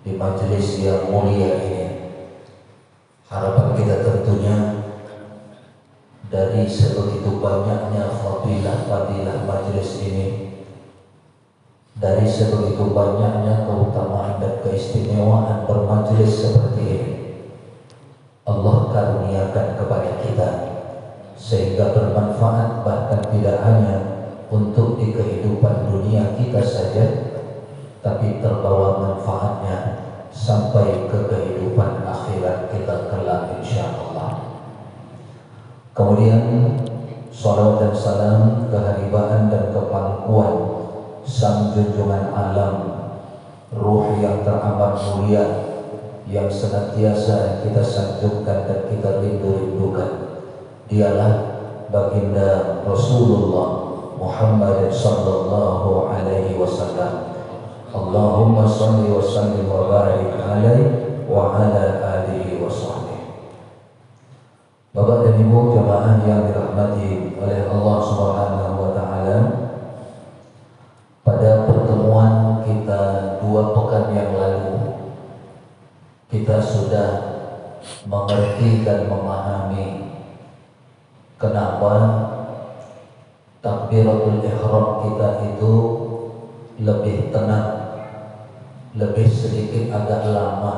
di majelis yang mulia ini. Harapan kita tentunya dari sebegitu banyaknya fadilah majelis ini, dari sebegitu banyaknya keutamaan dan keistimewaan bermajelis seperti ini, Allah karuniakan kepada kita sehingga bermanfaat, bahkan tidak hanya untuk di kehidupan dunia kita saja, tapi terbawa manfaatnya sampai ke kehidupan akhirat kita kelak insyaallah. Kemudian salawat dan salam keharibaan dan kepangkuan sang junjungan alam, ruh yang teramat mulia yang senantiasa kita sanjungkan dan kita rindu-rindukan. Dialah baginda Rasulullah Muhammad sallallahu alaihi wasallam. Allahumma salli wa sallim wa barik alaihi wa ala alihi wa sahbihi. Bapak dan Ibu jamaah yang dirahmati oleh Allah Subhanahu wa taala, pada pertemuan kita 2 pekan yang lalu kita sudah mengerti dan memahami kenapa takbiratul ihram kita itu lebih tenang, lebih sedikit agak lama.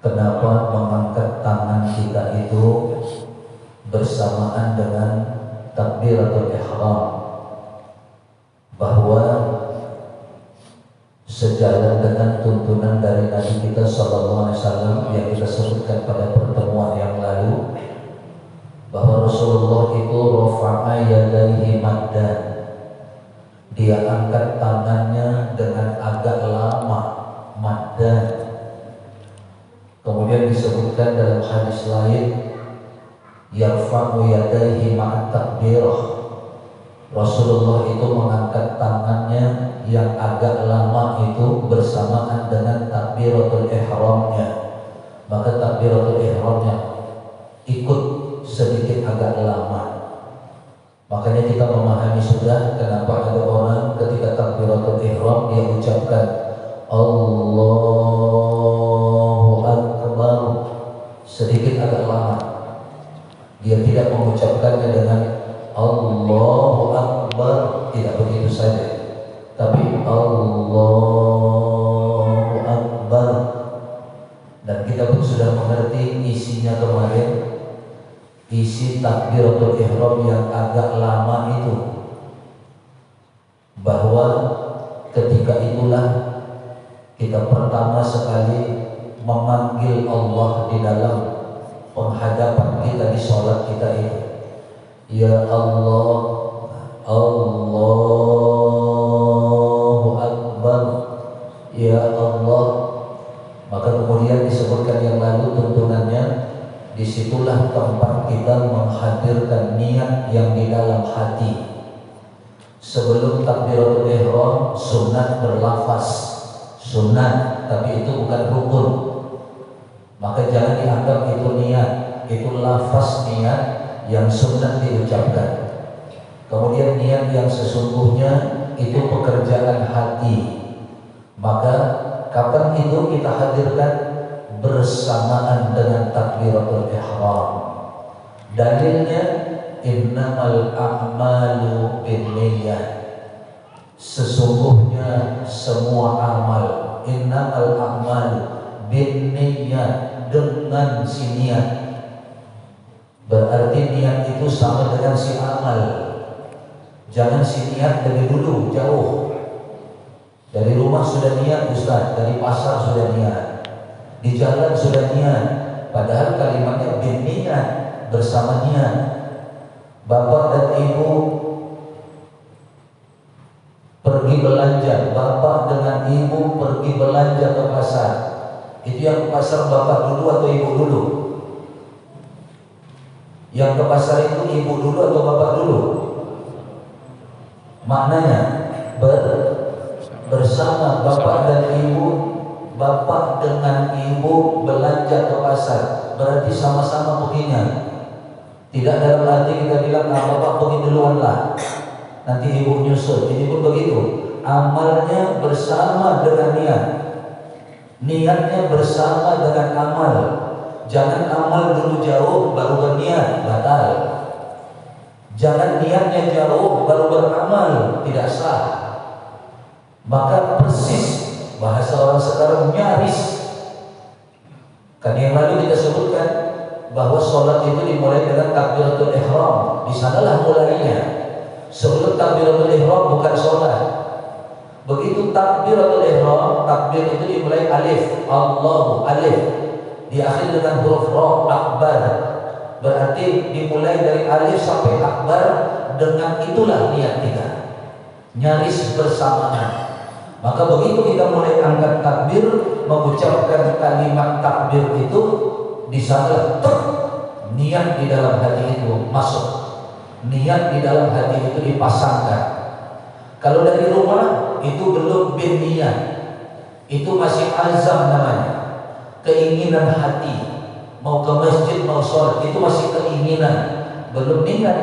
Kenapa mengangkat tangan kita itu bersamaan dengan takbiratul ihram? Bahwa sejalan dengan tuntunan dari Nabi kita sallallahu alaihi wasallam yang kita sebutkan pada pertemuan yang lalu, bahwa Rasulullah itu rafa'a yadayhi maddan, dia angkat tangannya dengan agak lama, maddan. Kemudian disebutkan dalam hadis lain, yarfa'u yadayhi ma'at takbirah, Rasulullah itu mengangkat tangannya yang agak lama itu bersamaan dengan takbiratul ihramnya. Maka takbiratul ihramnya ikut sedikit agak lama. Makanya kita memahami sudah kenapa ada orang ketika takbiratul ihram dia ucapkan Allahu Akbar sedikit agak lama. Dia tidak mengucapkannya dengan Allahu Akbar, tidak begitu saja, tapi Allahu Akbar. Dan kita pun sudah mengerti isinya kemarin, isi takbiratul ihram yang agak lama itu, bahwa ketika itulah kita pertama sekali memanggil Allah di dalam penghadapan kita di sholat kita ini. Ya Allah, Allahu Akbar, Ya Allah. Maka kemudian disebutkan yang lalu tuntunannya, disitulah tempat kita menghadirkan niat yang di dalam hati. Sebelum takbiratul ihram sunat berlafaz, sunat, tapi itu bukan rukun. Maka jangan dianggap itu niat, itu lafaz niat yang sunat diucapkan. Kemudian niat yang sesungguhnya itu pekerjaan hati. Maka kapan itu kita hadirkan? Bersamaan dengan takbiratul ihram. Dalilnya innamal a'malu binniyah, sesungguhnya semua amal, innamal a'malu binniyah, dengan si niat. Berarti niat itu sama dengan si amal. Jangan si niat dari dulu jauh. Dari rumah sudah niat Ustaz, dari pasar sudah niat, di jalan sudah niat. Padahal kalimatnya bin niat, bersama niat. Bapak dan ibu pergi belanja, bapak dengan ibu pergi belanja ke pasar. Itu yang ke pasar bapak dulu atau ibu dulu? Yang ke pasar itu ibu dulu atau bapak dulu? Maknanya bersama bapak dan ibu, bapak dengan ibu belanja ke pasar, berarti sama-sama perginya. Tidak dalam arti kita bilang bapak pergi duluan lah, nanti ibu nyusul. Ini pun begitu. amalnya bersama dengan niat, niatnya bersama dengan amal. Jangan amal dulu jauh baru berniat, batal. Jangan niatnya jauh baru beramal, tidak sah. Maka persis bahasa orang sekarang nyaris. Kan yang lalu kita sebutkan bahwa sholat itu dimulai dengan takbiratul ihram. Di sanalah mulainya. Sebelum takbiratul ihram bukan sholat. Begitu takbiratul ihram, takbir itu dimulai alif, Allahu, alif, diakhiri dengan huruf ra, akbar. Berarti dimulai dari alif sampai akbar, dengan itulah niat kita. Nyaris bersamaan. Maka begitu kita mulai angkat takbir, mengucapkan kalimat takbir itu, di sana niat di dalam hati itu masuk. Niat di dalam hati itu dipasangkan. Kalau dari rumah itu belum bin niat, itu masih azam namanya, keinginan hati. Mau ke masjid, mau sholat, itu masih keinginan, belum niat.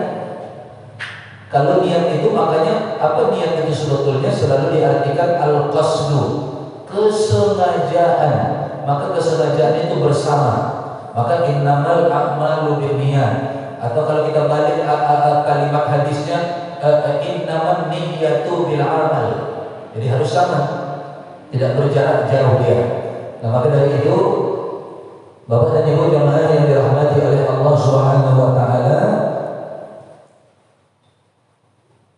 Kalau niat itu, makanya apa niat itu sebetulnya selalu diartikan al-qasdu, kesengajaan. Maka kesengajaan itu bersama. Maka innamal a'malu binniyat. Atau kalau kita balik kalimat hadisnya, innaman niyyatu bil amal. Jadi harus sama, tidak berjarak jauh dia. Nah, maka dari itu, Bapak dan Ibu jemaah yang dirahmati oleh Allah Subhanahu wa taala,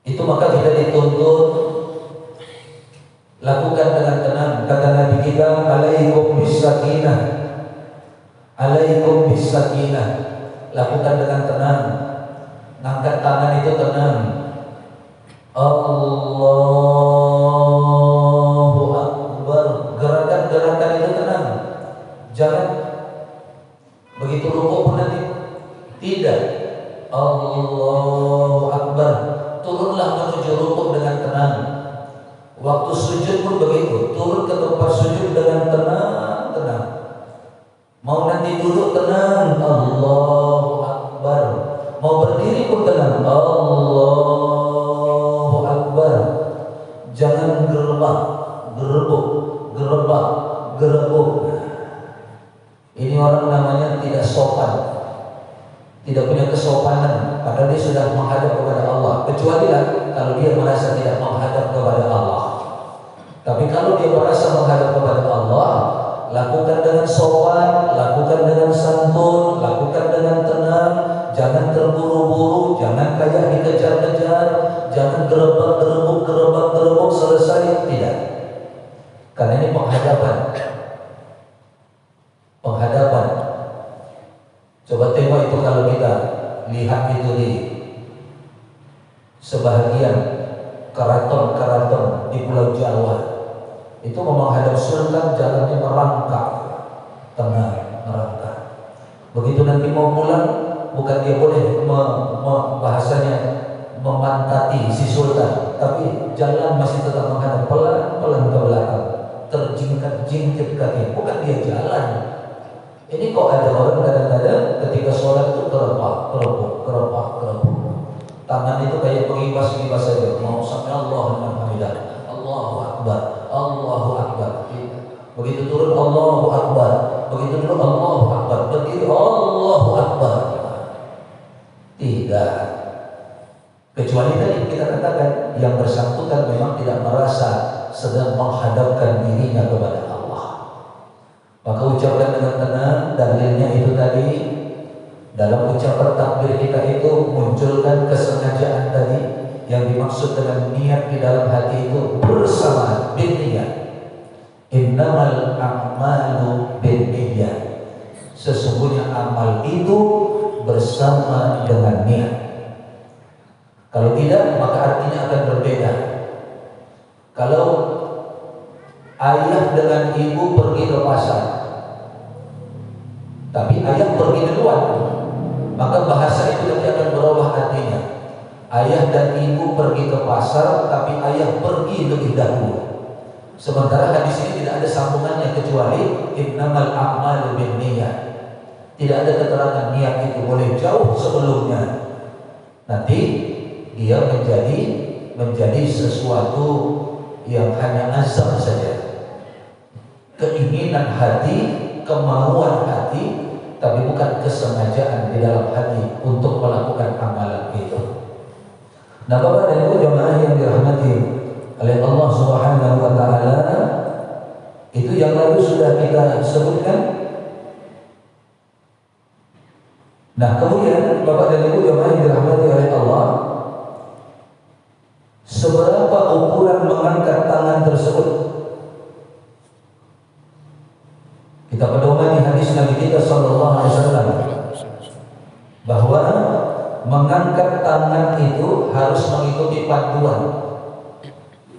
itu maka kita dituntut lakukan dengan tenang. Kata Nabi kita, alaikum bisakinah, alaikum bisakinah. Lakukan dengan tenang. Ngangkat tangan itu tenang. Allahu Akbar. Gerakan-gerakan itu tenang. Jangan begitu rukuk pun nanti tidak. Allahu Akbar. Turunlah menuju rukuk dengan tenang. Waktu sujud pun begitu. Turun ke tempat sujud dengan tenang. Mau nanti duduk tenang. Allahu Akbar. Mau berdiri pun tenang. Allahu Akbar. Jangan gerebek, gerebek. Ini orang namanya tidak sopan, tidak punya kesopanan, padahal dia sudah menghadap kepada Allah. Kecuali kalau dia merasa tidak menghadap kepada Allah. Tapi kalau dia merasa menghadap kepada Allah, lakukan dengan sopan, lakukan dengan santun, lakukan dengan tenang. Jangan terburu-buru, jangan kayak dikejar-kejar, jangan gerebek selesai, tidak. Karena ini penghadapan. Coba tengok itu kalau kita lihat itu di sebahagian keraton-keraton di Pulau Jawa, itu menghadap sultan jalannya merangkak, tenang, merangkak. Begitu nanti mau pulang, bukan dia boleh bahasanya memantati si sultan, tapi jalan masih tetap menghadap pelan-pelan ke belakang, terjingkit kaki, bukan dia jalan. Ini kok ada orang kadang-kadang ketika sholat itu keropah. Tangan itu kayak pengibas saja. Mau sampai Allahu Akbar, Allahu Akbar, Allahu Akbar. Begitu turun Allahu Akbar, begitu dulu Allahu Akbar, berdiri Allahu Akbar. Tidak. Kecuali tadi kita katakan yang bersangkutan memang tidak merasa sedang menghadapkan dirinya kepada Allah. Maka ucapkan dengan tenang. Dalilnya itu tadi, dalam ucapan takbir kita itu munculkan kesengajaan tadi. Yang dimaksud dengan niat di dalam hati itu bersama binniyat. Innamal a'malu binniyat. Sesungguhnya amal itu bersama dengan niat. Kalau tidak, maka artinya akan berbeda. Kalau ayah dengan ibu pergi ke pasar, tapi ayah pergi duluan, maka bahasa itu nanti akan berubah artinya. Ayah dan ibu pergi ke pasar, tapi ayah pergi lebih dahulu. Sementara hadis ini tidak ada sambungannya kecuali innamal a'malu binniyat. Tidak ada keterangan niat itu boleh jauh sebelumnya. Nanti dia menjadi sesuatu yang hanya azam saja, keinginan hati, kemauan hati, tapi bukan kesengajaan di dalam hati untuk melakukan amalan itu. Nah, Bapak dan Ibu jemaah yang dirahmati oleh Allah Subhanahu wa taala, itu yang lalu sudah kita sebutkan. Nah, kemudian Bapak dan Ibu jemaah yang dirahmati oleh Allah, seberapa ukuran mengangkat tangan tersebut? Kita pedomani hadis Nabi kita sallallahu alaihi wasallam bahwa mengangkat tangan itu harus mengikuti panduan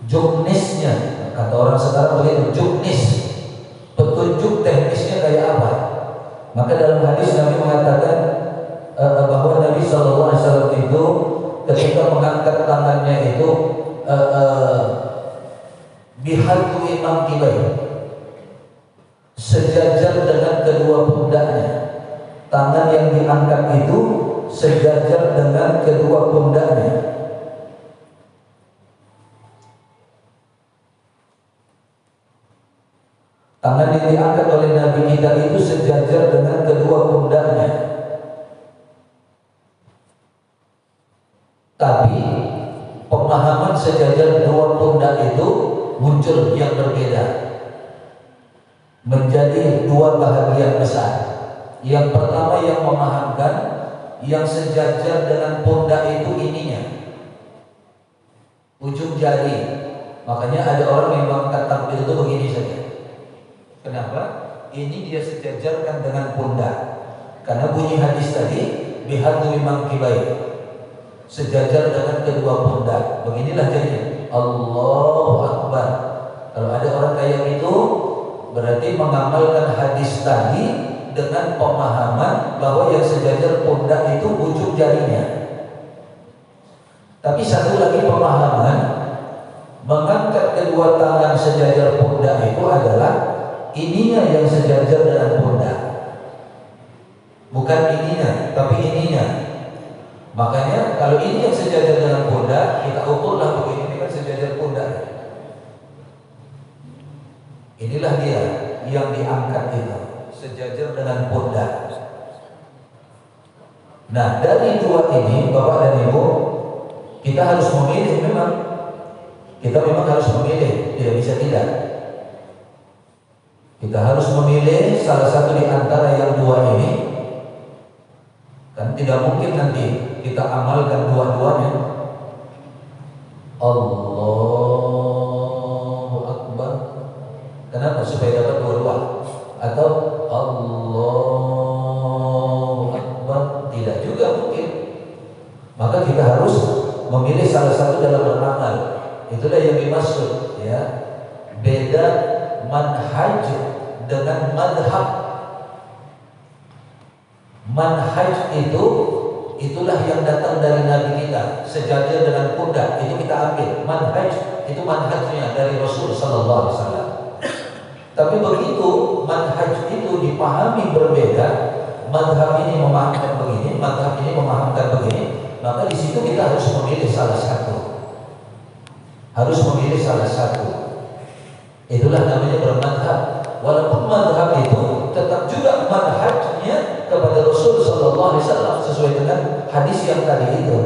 juknisnya. Kata orang sekarang begitu, juknis, petunjuk teknisnya kayak apa. Maka dalam hadis Nabi mengatakan bahwa Nabi sallallahu alaihi wasallam itu ketika mengangkat tangannya itu bihadu imam kibai, sejajar dengan kedua pundaknya. Tangan yang diangkat itu sejajar dengan kedua pundaknya. Tangan yang diangkat oleh Nabi kita itu sejajar dengan kedua pundaknya. Tapi pemahaman sejajar dua pundak itu muncul yang berbeda, menjadi dua bahagian besar. Yang pertama yang memahamkan yang sejajar dengan pundak itu ininya, ujung jari. Makanya ada orang yang mengangkat takbir itu begini saja. Kenapa? Ini dia sejajarkan dengan pundak. Karena bunyi hadis tadi bihadu imam kibai, sejajar dengan kedua pundak. Beginilah jadinya Allahu Akbar. Kalau ada orang kayak itu, berarti mengamalkan hadis tadi dengan pemahaman bahwa yang sejajar pundak itu ujung jarinya. Tapi satu lagi pemahaman, mengangkat kedua tangan sejajar pundak itu adalah ininya yang sejajar dengan pundak, bukan ininya, tapi ininya. Makanya kalau ini yang sejajar dengan pundak, kita ukurlah begini, ini kan sejajar pundak. Inilah dia yang diangkat itu, sejajar dengan pundak. Nah, dari dua ini Bapak dan Ibu, kita harus memilih memang. Kita memang harus memilih, tidak bisa tidak. Kita harus memilih salah satu di antara yang dua ini. Kan tidak mungkin nanti kita amalkan dua-duanya. Allahu Akbar. Kenapa? Supaya dapat dua-dua. Atau Allahu Akbar. Tidak juga mungkin. Maka kita harus memilih salah satu dalam beramal. Itulah yang dimaksud, ya. Beda manhaj dengan madhab. Manhaj itu, itulah yang datang dari Nabi kita, sejajar dengan pundak, itu kita ambil. Manhaj itu manhajnya dari Rasul sallallahu alaihi wasallam. Tapi begitu manhaj itu dipahami berbeda, madhab ini memahamkan begini, madhab ini memahamkan begini, maka di situ kita harus memilih salah satu. Harus memilih salah satu. Itulah namanya bermadhab. Walaupun madhab itu tetap juga manhajnya kepada Rasul sallallahu alaihi wasallam sesuai dengan hadis yang tadi itu.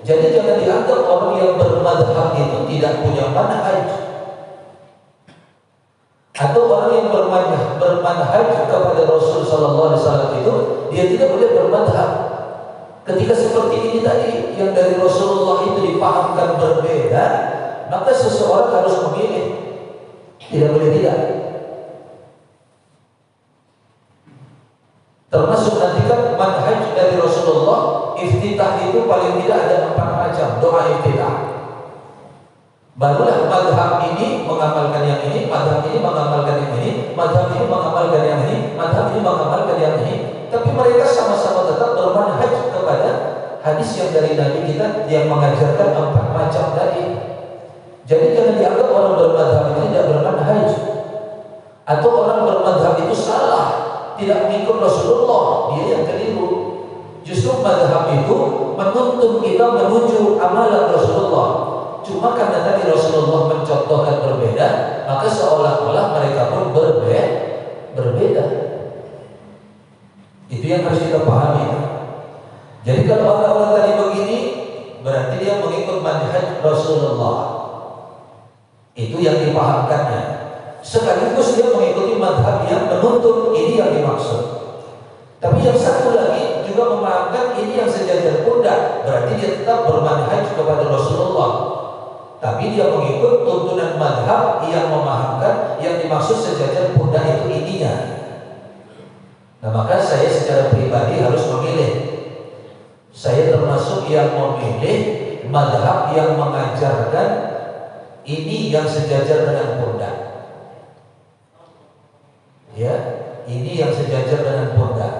Jadi jangan dianggap orang yang bermadhab itu tidak punya manhaj, atau orang yang bermanhaj kepada Rasul sallallahu alaihi wasallam itu dia tidak boleh bermadhab. Ketika seperti ini tadi yang dari Rasulullah itu dipahamkan berbeda, maka seseorang harus memilih, tidak boleh tidak. Termasuk nanti kan manhaj dari Rasulullah, iftitah itu paling tidak ada 4 macam doa iftitah. Barulah madhab ini mengamalkan yang ini, madhab ini mengamalkan yang ini, madhab ini mengamalkan yang ini, madhab ini mengamalkan yang ini. Tapi mereka sama-sama tetap bermanhaj kepada hadis yang dari Nabi kita yang mengajarkan 4 macam tadi. Jadi jangan dianggap orang bermadhab itu tidak bermanhaj, atau orang bermadhab itu salah, tidak mengikut Rasulullah, dia yang keliru. Justru madhab itu menuntun kita menuju amalan Rasulullah. Cuma karena tadi Rasulullah mencontohkan seolah-olah mereka pun berbeda. Itu yang harus kita pahami. Jadi kalau orang-orang tadi begini, berarti dia mengikut manhaj Rasulullah. Itu yang dipahamkannya. Sekaligus dia mengikuti madhab yang menuntut, ini yang dimaksud. Tapi yang satu lagi juga memahamkan ini yang sejajar pundak, berarti dia tetap bermanhaj kepada Rasulullah. Tapi dia mengikut tuntunan madhab yang memahamkan yang dimaksud sejajar pundak itu ininya. Nah maka saya secara pribadi harus memilih. Saya termasuk yang memilih madhab yang mengajarkan ini yang sejajar dengan pundak. Ya, ini yang sejajar dengan pundak.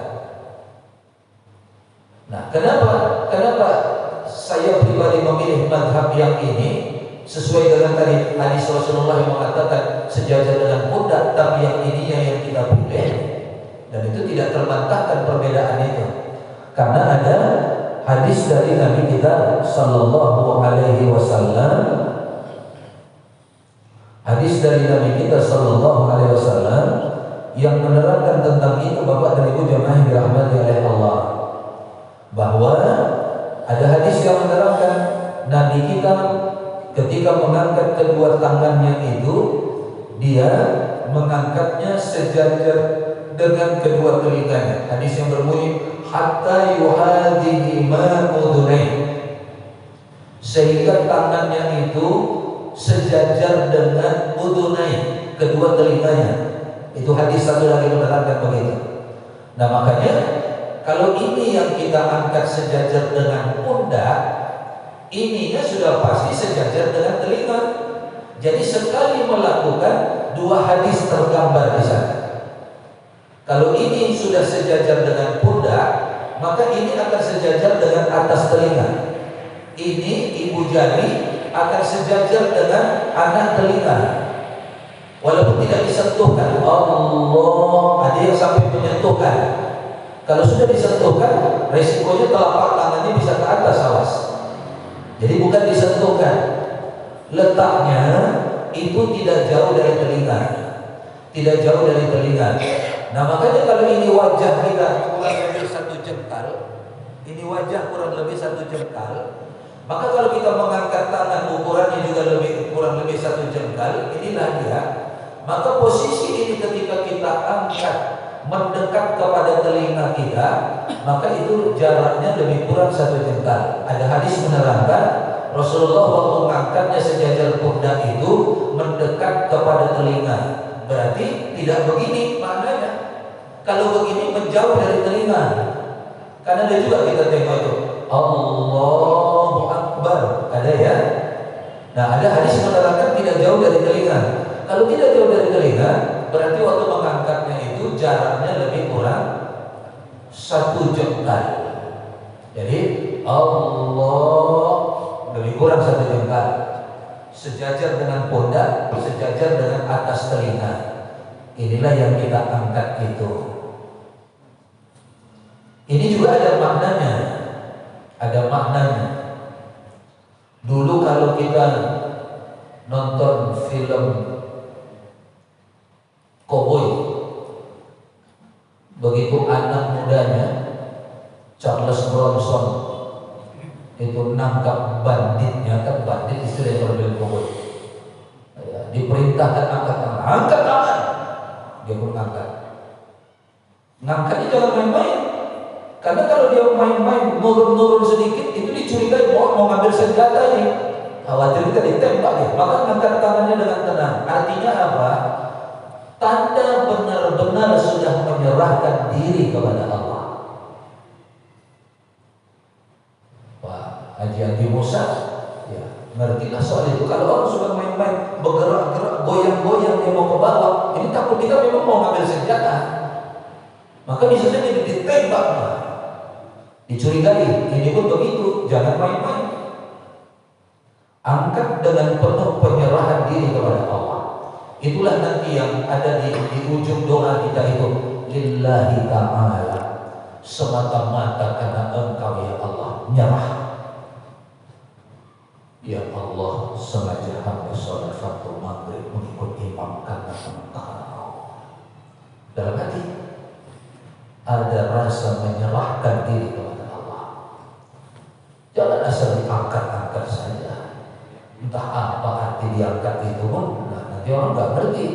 Nah, kenapa saya pribadi memilih madhab yang ini sesuai dengan tadi hadis Rasulullah yang mengatakan sejajar dengan pundak, tapi yang ininya yang kita pilih, dan itu tidak terbantahkan perbedaan itu, karena ada hadis dari Nabi kita Sallallahu Alaihi Wasallam, hadis dari Nabi kita Sallallahu Alaihi Wasallam yang menerangkan tentang itu, Bapak dan Ibu jemaah yang dirahmati oleh Allah, bahwa ada hadis yang menerangkan Nabi kita ketika mengangkat kedua tangannya itu, dia mengangkatnya sejajar dengan kedua telinganya. Hadis yang berbunyi hatta yuhadihi ma udhunain, sehingga tangannya itu sejajar dengan udhunain, kedua telinganya. Itu hadis satu lagi menerangkan begitu. Nah makanya kalau ini yang kita angkat sejajar dengan pundak, ininya sudah pasti sejajar dengan telinga. Jadi sekali melakukan, dua hadis tergambar di sana. Kalau ini sudah sejajar dengan pundak, maka ini akan sejajar dengan atas telinga. Ini ibu jari akan sejajar dengan anak telinga. Walaupun tidak disentuhkan, Allah, ada yang sampai menyentuhkan. Kalau sudah disentuhkan, resikonya telapak tangannya bisa ke atas, awas. Jadi bukan disentuhkan, letaknya itu tidak jauh dari telinga, tidak jauh dari telinga. Nah makanya kalau ini wajah kita kurang lebih 1 jengkal, ini wajah kurang lebih 1 jengkal, maka kalau kita mengangkat tangan ukurannya juga kurang lebih 1 jengkal, inilah dia. Maka posisi ini ketika kita angkat mendekat kepada telinga kita, maka itu jaraknya lebih kurang 1 jengkal. Ada hadis menerangkan Rasulullah waktu mengangkatnya sejajar pundak itu mendekat kepada telinga. Berarti tidak begini maknanya. Kalau begini menjauh dari telinga. Karena ada juga kita tengok itu Allahu Akbar, ada ya. Nah ada hadis menerangkan tidak jauh dari telinga. Kalau tidak jauh dari telinga, berarti waktu mengangkatnya itu jaraknya lebih kurang 1 jengkal. Jadi Allah lebih kurang 1 jengkal, sejajar dengan pundak, sejajar dengan atas telinga. Inilah yang kita angkat itu. Ini juga ada maknanya. Ada maknanya. Dulu kalau kita nonton film koboi, begitu anak mudanya Charles Bronson itu nangkap banditnya, kan bandit istilahnya kalau film koboi, diperintahkan angkat tangan, dia pun ngangkat. Ngangkatnya jangan main-main, karena kalau dia main-main nurun sedikit itu dicurigai mau ngambil senjata ini, khawatir kita ditembak ya. Maka ngangkat tangannya dengan tenang. Artinya apa? Tanda benar-benar sudah menyerahkan diri kepada Allah. Wah, Haji Musa, ya ngertilah soal itu. Kalau orang sudah main-main, bergerak-gerak, goyang-goyang dia mau ke bawah, ini takut kita memang mau ngambil senjata. Maka bisa saja ditembak, dicurigai. Ini pun begitu, jangan main-main. Angkat dengan penuh penyerahan diri kepada Allah. Itulah nanti yang ada di ujung doa kita itu, lillahi ta'ala, semata-mata karena Engkau ya Allah, nyerah. Ya Allah, sengaja hamba sholat fardu maghrib mengikut imam karena bahasa menyerahkan diri kepada Allah. Jangan asal diangkat-angkat saja. Entah apa arti diangkat itu pun, nanti orang nggak ngerti.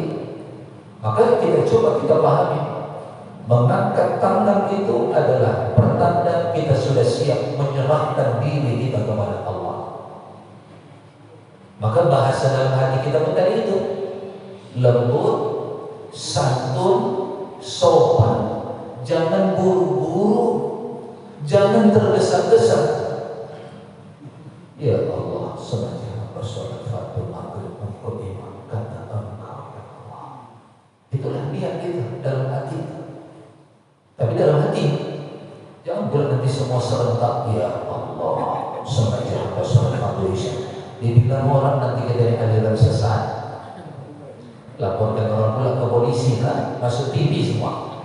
Maka kita coba kita pahami. Mengangkat tangan itu adalah pertanda kita sudah siap menyerahkan diri kita kepada Allah. Maka bahasa dalam hati kita pun tadi itu lembut, santun, sopan, jangan buru-buru, jangan tergesa-gesa. Ya Allah, sengaja bersolat fardu maghrib untuk imam karena Engkau ya Allah. Itulah niat kita dalam hati. Tapi dalam hati, jangan bilang nanti semua serentak. Ya Allah, sengaja bersolat fardu isya. Dibilang orang nanti kita dari aliran sesat, laporkan orang pula ke polisi, kan masuk TV semua.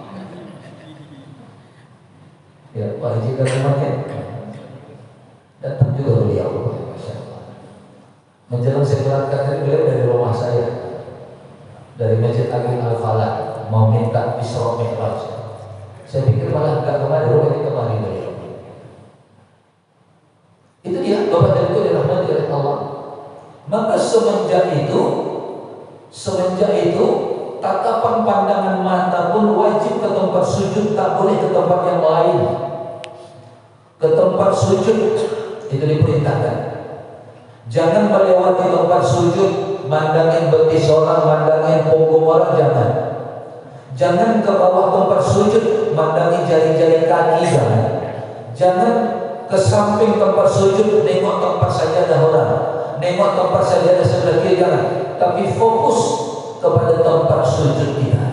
Ya Pak Haji kemarin datang juga beliau, Masya Allah. Menjelang saya berangkat tadi beliau dari rumah saya, dari Masjid Agung Al-Falah, mau minta Isra Mi'raj. Saya pikir malah enggak kemari, rumahnya kemari beliau. Itu dia, Bapak dan Ibu dirahmati oleh Allah. Maka semenjak itu tatapan pandangan mata pun wajib ke tempat sujud, tak boleh ke tempat yang lain. Ke tempat sujud itu diperintahkan. Jangan melewati tempat sujud, mandangin betis orang, mandangin punggung orang, jangan. Jangan ke bawah tempat sujud, mandangin jari-jari kaki, jangan. Jangan ke samping tempat sujud, nengok tempat sajadah orang, nengok tempat sajadah sebelah kiri, jangan. Tapi fokus kepada tempat sujud kita.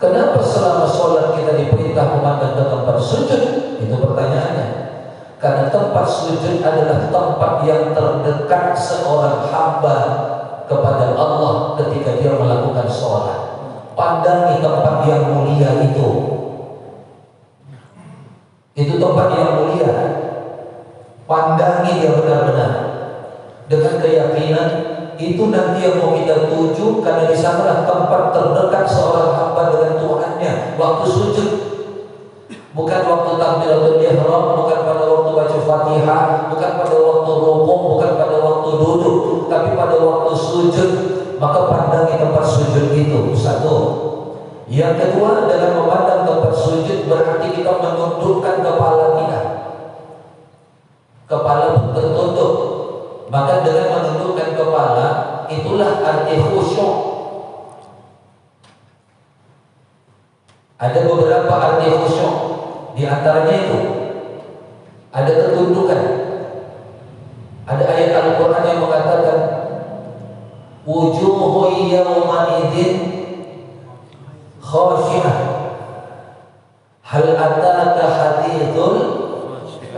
Kenapa selama sholat kita diperintah memandang ke tempat sujud? Itu pertanyaannya. Karena tempat sujud adalah tempat yang terdekat seorang hamba kepada Allah ketika dia melakukan sholat. Pandangi tempat yang mulia itu. Itu tempat yang mulia. Pandangi dia benar-benar dengan keyakinan itu nanti yang mau kita tuju, karena di sanalah tempat terdekat seorang hamba dengan Tuhannya waktu sujud. Bukan waktu takbiratul ihram, bukan pada waktu baca Fatihah, bukan pada waktu rukuk, bukan pada waktu duduk, tapi pada waktu sujud. Maka pandangi tempat sujud itu. Satu. Yang kedua, dengan memandang tempat sujud berarti kita menundukkan kepala kita. Kepala tertunduk. Maka dengan menundukkan kepala, itulah arti khusyuk. Ada beberapa arti khusyuk. Di antaranya itu ada ketundukan. Ada ayat Al-Quran yang mengatakan wujuhu yawma idzin khashi'ah hal ataka hadithul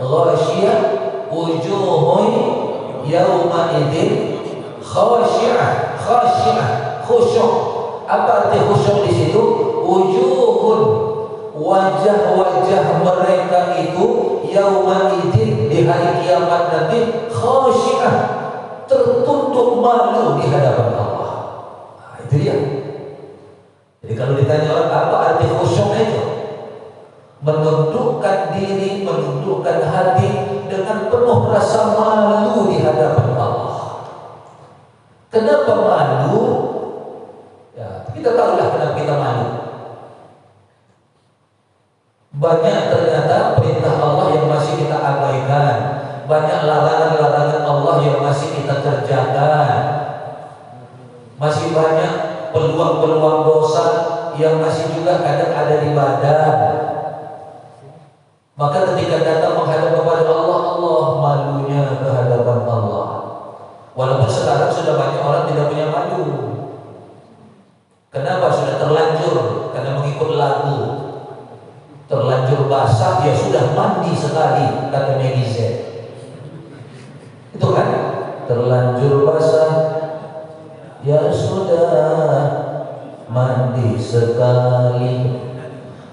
ghashiyah wujuhu yawma idzin khashi'ah khusyuk. Apa arti khusyuk di situ? Wujuhun, wajah-wajah mereka itu yauma idzin, di hari kiamat nanti, khasyi'ah, tertunduk malu di hadapan Allah. Nah, itu dia. Jadi kalau ditanya orang apa arti khusyuk itu, menundukkan diri, menundukkan hati dengan penuh rasa malu di hadapan Allah. Kenapa malu? Ya, kita tahulah kenapa kita malu. Banyak ternyata perintah Allah yang masih kita abaikan, banyak larangan-larangan Allah yang masih kita kerjakan, masih banyak peluang-peluang dosa yang masih juga kadang ada di badan. Maka ketika datang menghadap kepada Allah, Allah malunya ke hadapan Allah. Walaupun sekarang sudah banyak orang tidak punya malu. Kenapa? Sudah terlanjur karena mengikut lagu. Terlanjur basah, ya sudah mandi sekali, kata netizen. Itu kan? Terlanjur basah, ya sudah mandi sekali.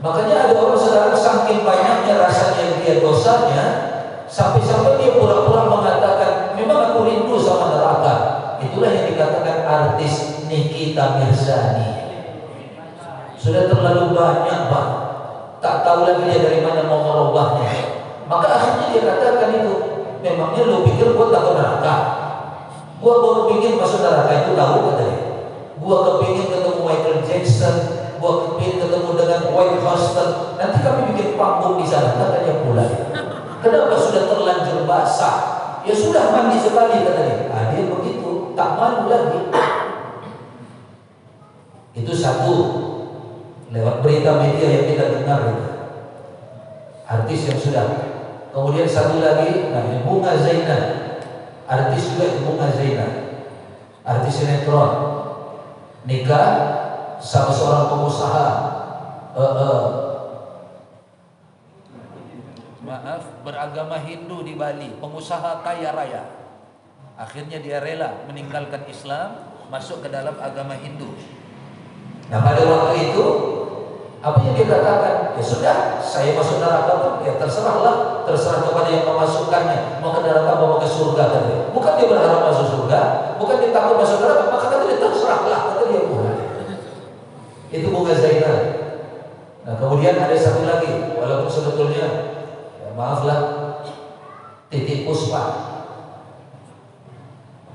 Makanya ada orang sekarang saking banyaknya rasanya dia dosanya, sampai-sampai dia pura-pura mengatakan, memang aku rindu sama neraka. Itulah yang dikatakan artis Nikita Mirzani. Sudah terlalu banyak, Pak. tak tahu lagi dia dari mana mau merubahnya. Maka akhirnya dia katakan itu, memangnya lu pikir gua takut neraka? Gua baru bikin masuk neraka itu tahu katanya. Gua kepingin ketemu Michael Jackson, gua kepingin ketemu dengan White Houston. Nanti kami bikin panggung di sana, katanya pula. Kenapa sudah terlanjur basah? Ya sudah mandi sekali katanya. Ah, dia begitu, tak malu lagi. Itu satu, lewat berita media yang kita dengar itu. Artis yang sudah. Kemudian satu lagi, namanya Bunga Zainal. Artis juga Bunga Zainal. Artis sinetron. Nikah sama seorang pengusaha. Maaf, beragama Hindu di Bali, pengusaha kaya raya. Akhirnya dia rela meninggalkan Islam, masuk ke dalam agama Hindu. Nah pada waktu itu apa yang dia katakan? Ya sudah, saya masuk neraka pun ya terserahlah, terserah kepada yang memasukkannya, mau ke neraka mau ke surga katanya. Bukan dia berharap masuk surga, bukan dia takut masuk neraka, maka kata dia terserahlah, kata dia bukan. Itu Bunga Zainal. Nah kemudian ada satu lagi, walaupun sebetulnya ya maaflah, Titiek Puspa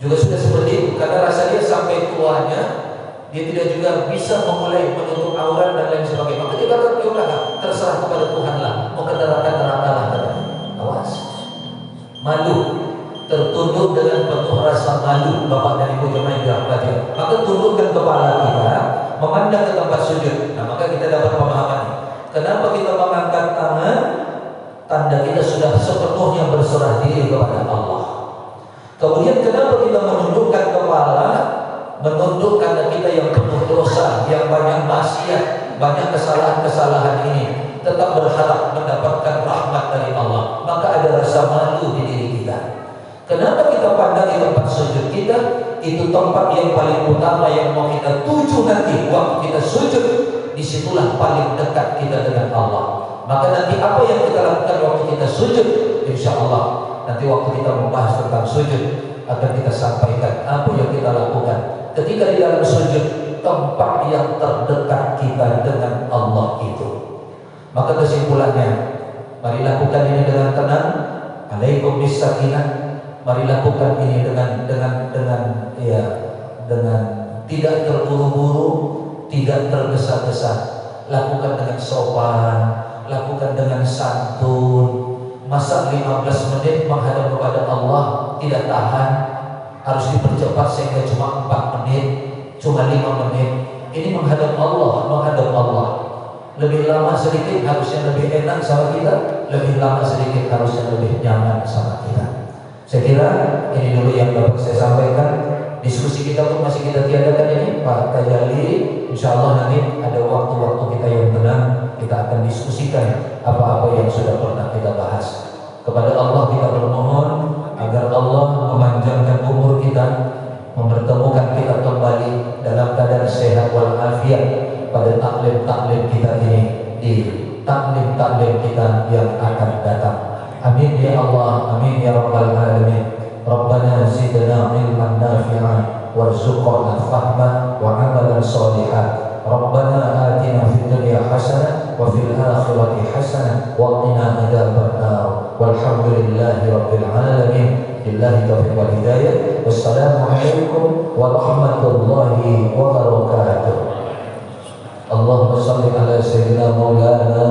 juga sudah seperti itu, karena rasa dia sampai tuanya dia tidak juga bisa memulai menutup aurat dan lain sebagainya. Maka dia kata, ya udah terserah kepada Tuhan lah, mau ke neraka lah katanya. Awas, malu, tertunduk dengan penuh rasa malu Bapak dan Ibu jemaah yang dirahmati. Maka tundukkan kepala kita, memandang ke tempat sujud. Nah maka kita dapat pemahaman. Kenapa kita mengangkat tangan? Tanda kita sudah sepenuhnya berserah diri kepada Allah. Kemudian kenapa kita menundukkan kepala? Menundukkan kita yang penuh dosa, yang banyak maksiat, banyak kesalahan-kesalahan ini, tetap berharap mendapatkan rahmat dari Allah. Maka ada rasa malu di diri kita. Kenapa kita pandang di tempat sujud kita? Itu tempat yang paling utama yang mau kita tuju nanti waktu kita sujud. Disitulah paling dekat kita dengan Allah. Maka nanti apa yang kita lakukan waktu kita sujud, insya Allah nanti waktu kita membahas tentang sujud akan kita sampaikan apa yang kita lakukan ketika di dalam sujud, tempat yang terdekat kita dengan Allah itu. Maka kesimpulannya, mari lakukan ini dengan tenang. Alaikum bisakinah. Mari lakukan ini dengan tidak terburu-buru, tidak tergesa-gesa. Lakukan dengan sopan, lakukan dengan santun. Masa 15 menit menghadap kepada Allah tidak tahan, harus dipercepat sehingga cuma 4 menit, cuma 5 menit. Ini menghadap Allah, menghadap Allah. Lebih lama sedikit harusnya lebih enak sama kita, lebih lama sedikit harusnya lebih nyaman sama kita. Saya kira ini dulu yang dapat saya sampaikan. Diskusi kita pun masih kita tiadakan ini Pak Tajali. Insya Allah nanti ada waktu-waktu kita yang tenang, kita akan diskusikan apa-apa yang sudah pernah kita bahas. Kepada Allah kita bermohon agar Allah memanjangkan umur kita, mempertemukan kita kembali dalam keadaan sehat walafiat pada taklim-taklim kita ini, di taklim-taklim kita yang akan datang. Amin ya Allah, amin ya rabbal alamin. Rabbana zidna ilman nafi'an warzuqna fahma wa amalan shalihan. Rabbana atina fid dunya hasanah wa fil akhirati hasanah wa qina adzabannar. Walhamdulillahi rabbil alamin. Billahi taufiq wal hidayah. Wassalamualaikum warahmatullahi wabarakatuh. Allahumma shalli ala sayyidina maulana